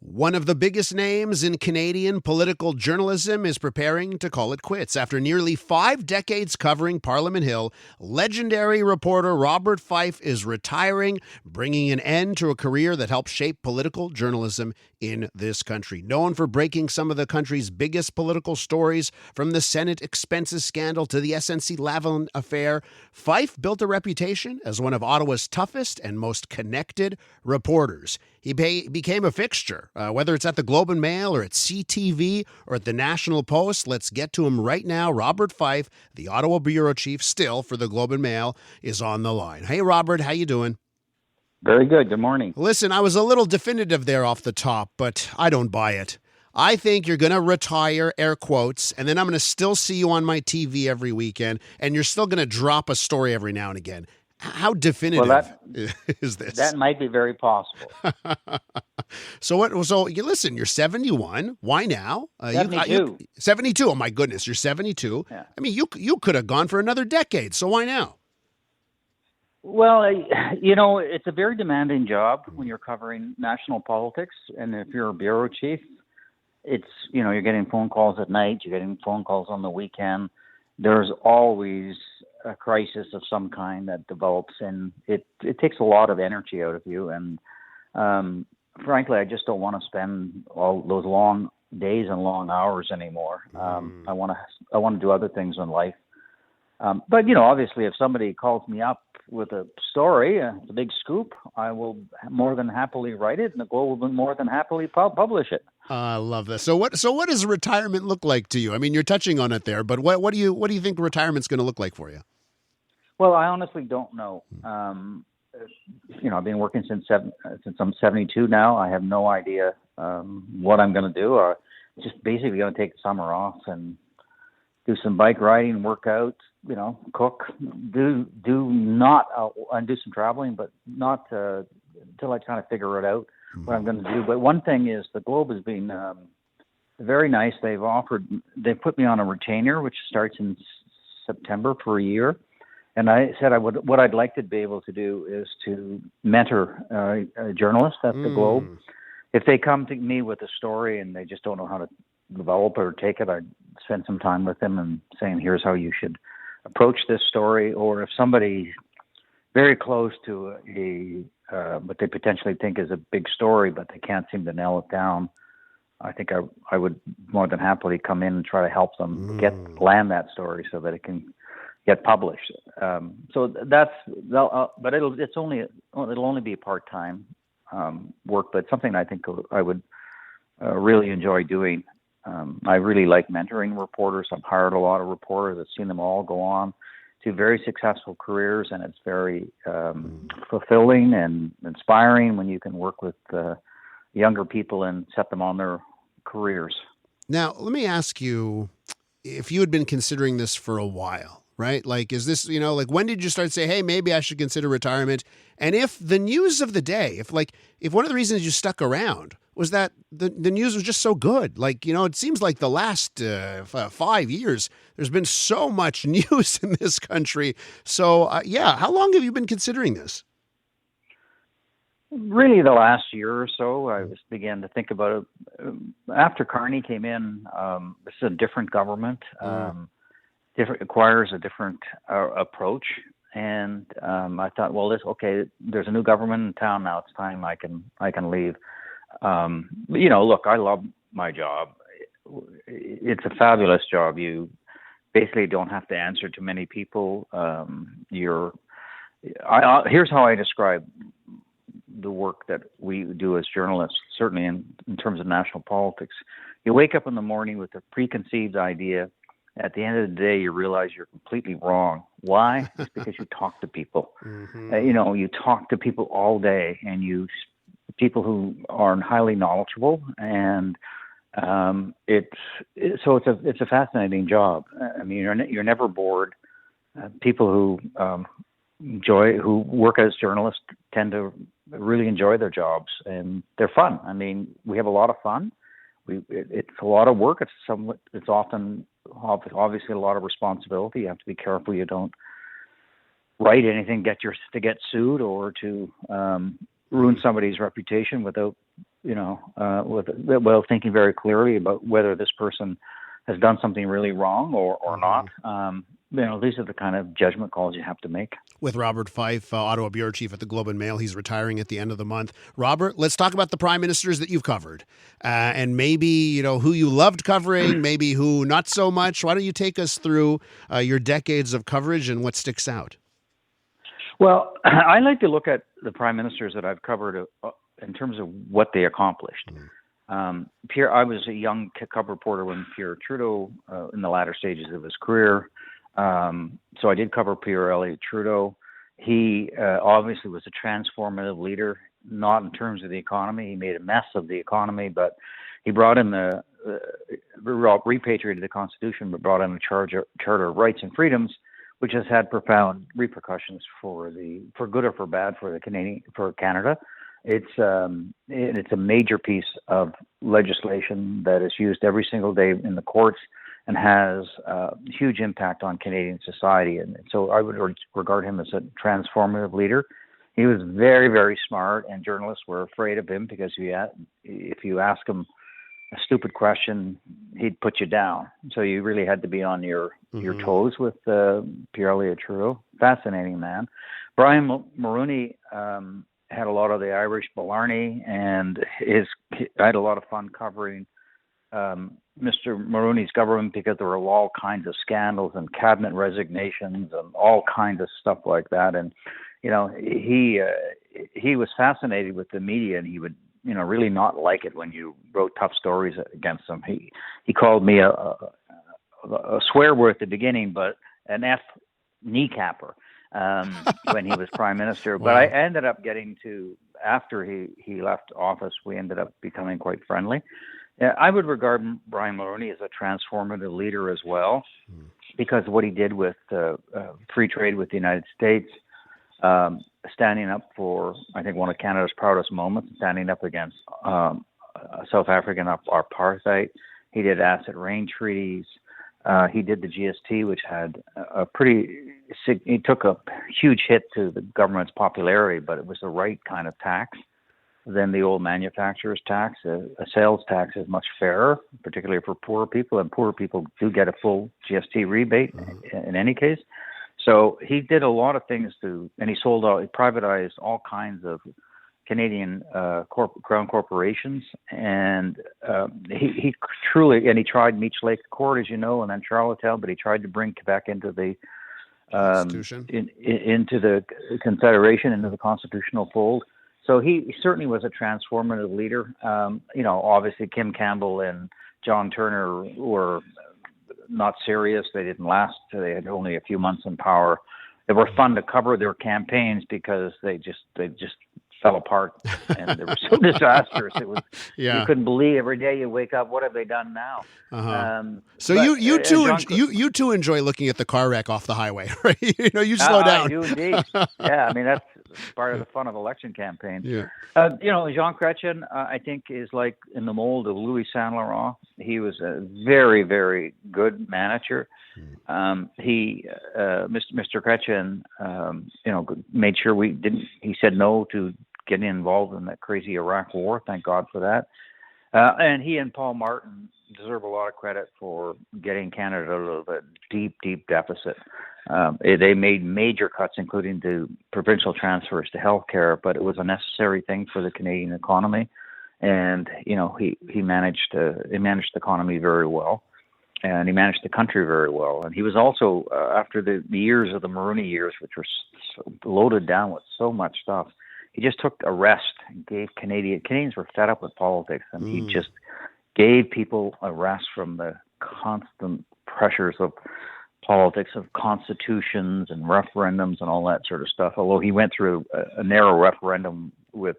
One of the biggest names in Canadian political journalism is preparing to call it quits. After nearly 5 decades covering Parliament Hill, legendary reporter Robert Fife is retiring, bringing an end to a career that helped shape political journalism in this country. Known for breaking some of the country's biggest political stories, from the Senate expenses scandal to the SNC-Lavalin affair, Fife built a reputation as one of Ottawa's toughest and most connected reporters. He became a fixture, whether it's at the Globe and Mail or at CTV or at the National Post. Let's get to him right now. Robert Fife, the Ottawa Bureau Chief, still for the Globe and Mail, is on the line. Hey, Robert, how you doing? Very good. Good morning. Listen, I was a little definitive there off the top, but I don't buy it. I think you're going to retire, air quotes, and then I'm going to still see you on my TV every weekend, and you're still going to drop a story every now and again. How definitive is this? That might be very possible. So what? So you listen. You're 71. Why now? 72. 72. Oh my goodness, you're 72. Yeah. I mean, you could have gone for another decade. So why now? Well, it's a very demanding job when you're covering national politics, and if you're a bureau chief, it's you're getting phone calls at night, you're getting phone calls on the weekend. There's always a crisis of some kind that develops, and it takes a lot of energy out of you. And frankly, I just don't want to spend all those long days and long hours anymore. I want to do other things in life. But obviously, if somebody calls me up with a story, it's a big scoop, I will more than happily write it, and the Globe will more than happily publish it. I love this. So what does retirement look like to you? I mean, you're touching on it there, but what do you think retirement's going to look like for you? Well, I honestly don't know. I've been working since I'm 72 now. I have no idea what I'm going to do. Just basically going to take the summer off and do some bike riding, work out, cook, do some traveling, but not until I kind of figure it out what I'm going to do. But one thing is the Globe has been very nice. They've put me on a retainer, which starts in September for a year. And I said what I'd like to be able to do is to mentor a journalist at the Globe. If they come to me with a story and they just don't know how to develop or take it, I'd spend some time with them and saying, here's how you should approach this story. Or if somebody very close to what they potentially think is a big story, but they can't seem to nail it down, I think I would more than happily come in and try to help them land that story so that it can get published. So but it'll only be part-time work, but something I think I would really enjoy doing. I really like mentoring reporters. I've hired a lot of reporters. I've seen them all go on to very successful careers, and it's very fulfilling and inspiring when you can work with younger people and set them on their careers. Now, let me ask you, if you had been considering this for a while, right? Like, is this, when did you start to say, hey, maybe I should consider retirement? And if the news of the day, if one of the reasons you stuck around was that the news was just so good, it seems like the last 5 years, there's been so much news in this country. So, how long have you been considering this? Really, the last year or so, I began to think about it. After Carney came in, this is a different government. Requires a different approach, and I thought, well, there's a new government in town now. It's time I can leave. Look, I love my job. It's a fabulous job. You basically don't have to answer to many people. Here's how I describe the work that we do as journalists, certainly in terms of national politics. You wake up in the morning with a preconceived idea. At the end of the day, you realize you're completely wrong. Why? It's because you talk to people. You talk to people all day, and people who are highly knowledgeable, and it's a fascinating job. I mean, you're never bored. People who work as journalists tend to really enjoy their jobs, and they're fun. I mean, we have a lot of fun. It's a lot of work. It's often obviously a lot of responsibility. You have to be careful you don't write anything to get sued or to ruin somebody's reputation without well, thinking very clearly about whether this person has done something really wrong or not. These are the kind of judgment calls you have to make. With Robert Fife, Ottawa Bureau Chief at the Globe and Mail. He's retiring at the end of the month. Robert, let's talk about the prime ministers that you've covered, and maybe who you loved covering, maybe who not so much. Why don't you take us through your decades of coverage and what sticks out? Well, I like to look at the prime ministers that I've covered in terms of what they accomplished. I was a young cub reporter when Pierre Trudeau, in the latter stages of his career. So I did cover Pierre Elliott Trudeau. He obviously was a transformative leader, not in terms of the economy. He made a mess of the economy, but he brought in repatriated the Constitution, but brought in the Charter of Rights and Freedoms, which has had profound repercussions for good or for bad for Canada. It's a major piece of legislation that is used every single day in the courts and has a huge impact on Canadian society. And so I would regard him as a transformative leader. He was very, very smart, and journalists were afraid of him because if you ask him a stupid question, he'd put you down. So you really had to be on your toes with Pierre Elliott Trudeau. Fascinating man. Brian Mulroney had a lot of the Irish Blarney, and I had a lot of fun covering Mr. Mulroney's government because there were all kinds of scandals and cabinet resignations and all kinds of stuff like that. And he was fascinated with the media, and he would really not like it when you wrote tough stories against him. He called me a swear word at the beginning, but an F kneecapper when he was prime minister. Wow. But I ended up after he left office, we ended up becoming quite friendly. I would regard Brian Mulroney as a transformative leader as well, because what he did with free trade with the United States, standing up for, I think, one of Canada's proudest moments, standing up against South African apartheid. He did asset rain treaties. He did the GST, which had he took a huge hit to the government's popularity, but it was the right kind of tax than the old manufacturer's tax. A sales tax is much fairer, particularly for poor people, and poor people do get a full GST rebate in any case. So he did a lot of things and he privatized all kinds of Canadian crown corporations, and he truly, and he tried Meech Lake Accord, as you know, and then Charlottetown, but he tried to bring Quebec into the Constitution, into the Confederation, into the constitutional fold. So he certainly was a transformative leader. Obviously Kim Campbell and John Turner were not serious. They didn't last. They had only a few months in power. They were fun to cover their campaigns because they just fell apart and they were so disastrous. It was you couldn't believe every day you wake up. What have they done now? So you too enjoy looking at the car wreck off the highway, right? You slow down. I do indeed. Yeah, I mean that's part of the fun of election campaigns. Yeah. Jean Chrétien, I think, is like in the mold of Louis Saint Laurent. He was a very, very good manager. Mr. Chrétien, made sure he said no to getting involved in that crazy Iraq war. Thank God for that. And he and Paul Martin deserve a lot of credit for getting Canada out of a deep, deep deficit. They made major cuts, including the provincial transfers to healthcare, but it was a necessary thing for the Canadian economy. And he managed the economy very well, and he managed the country very well. And he was also after the years of the Mulroney years, which were so loaded down with so much stuff, he just took a rest and gave Canadians were fed up with politics, and he just gave people a rest from the constant pressures of politics, of constitutions and referendums and all that sort of stuff. Although he went through a narrow referendum with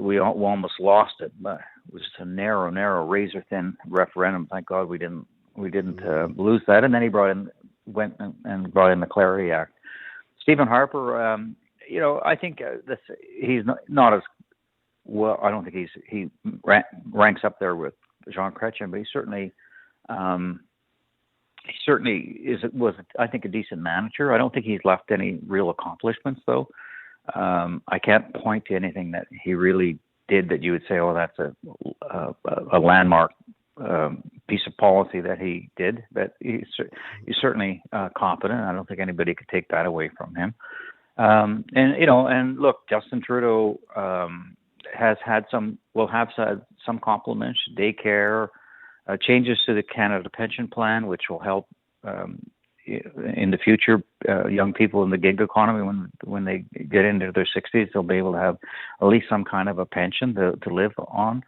we almost lost it, but it was just a narrow, razor-thin referendum. Thank God we didn't lose that. And then he went and brought in the Clarity Act. Stephen Harper, I think he's not as well. I don't think he ranks up there with Jean Chrétien, but he certainly was, I think, a decent manager. I don't think he's left any real accomplishments, though. I can't point to anything that he really did that you would say, oh, that's a landmark piece of policy that he did. But he's certainly competent. I don't think anybody could take that away from him. And look, Justin Trudeau will have had some compliments, daycare, changes to the Canada Pension Plan, which will help in the future young people in the gig economy when they get into their 60s, they'll be able to have at least some kind of a pension to live on.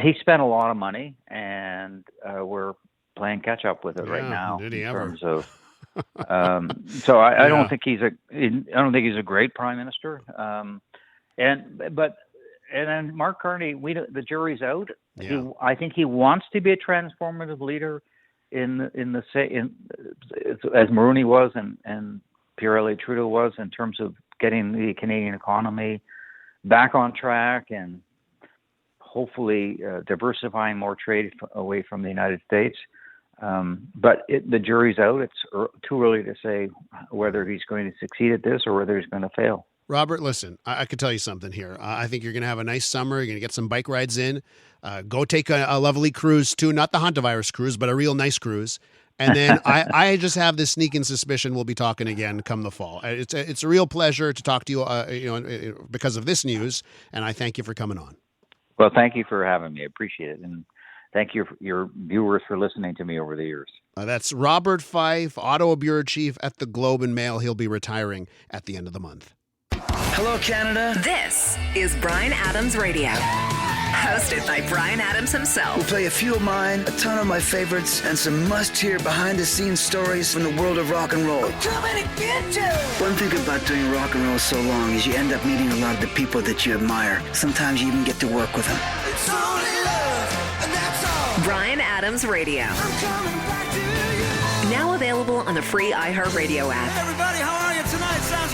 He spent a lot of money, and we're playing catch up with it right now in terms of. So I don't think he's a great prime minister. And then Mark Carney, the jury's out. Yeah. I think he wants to be a transformative leader as Mulroney was and Pierre-Elliott Trudeau was, in terms of getting the Canadian economy back on track and hopefully diversifying more trade away from the United States. But the jury's out. It's too early to say whether he's going to succeed at this or whether he's going to fail. Robert, listen, I could tell you something here. I think you're going to have a nice summer. You're going to get some bike rides in. Go take a lovely cruise, too. Not the Hantavirus cruise, but a real nice cruise. And then I just have this sneaking suspicion we'll be talking again come the fall. It's a real pleasure to talk to you, because of this news, and I thank you for coming on. Well, thank you for having me. I appreciate it. And thank you, your viewers, for listening to me over the years. That's Robert Fife, Ottawa Bureau Chief at the Globe and Mail. He'll be retiring at the end of the month. Hello, Canada. This is Bryan Adams Radio. Hosted by Bryan Adams himself. We'll play a few of mine, a ton of my favorites, and some must-hear behind-the-scenes stories from the world of rock and roll. One thing about doing rock and roll so long is you end up meeting a lot of the people that you admire. Sometimes you even get to work with them. It's only love, and that's all. Bryan Adams Radio. I'm coming back to you. Now available on the free iHeartRadio app. Hey everybody, how are you tonight? Sounds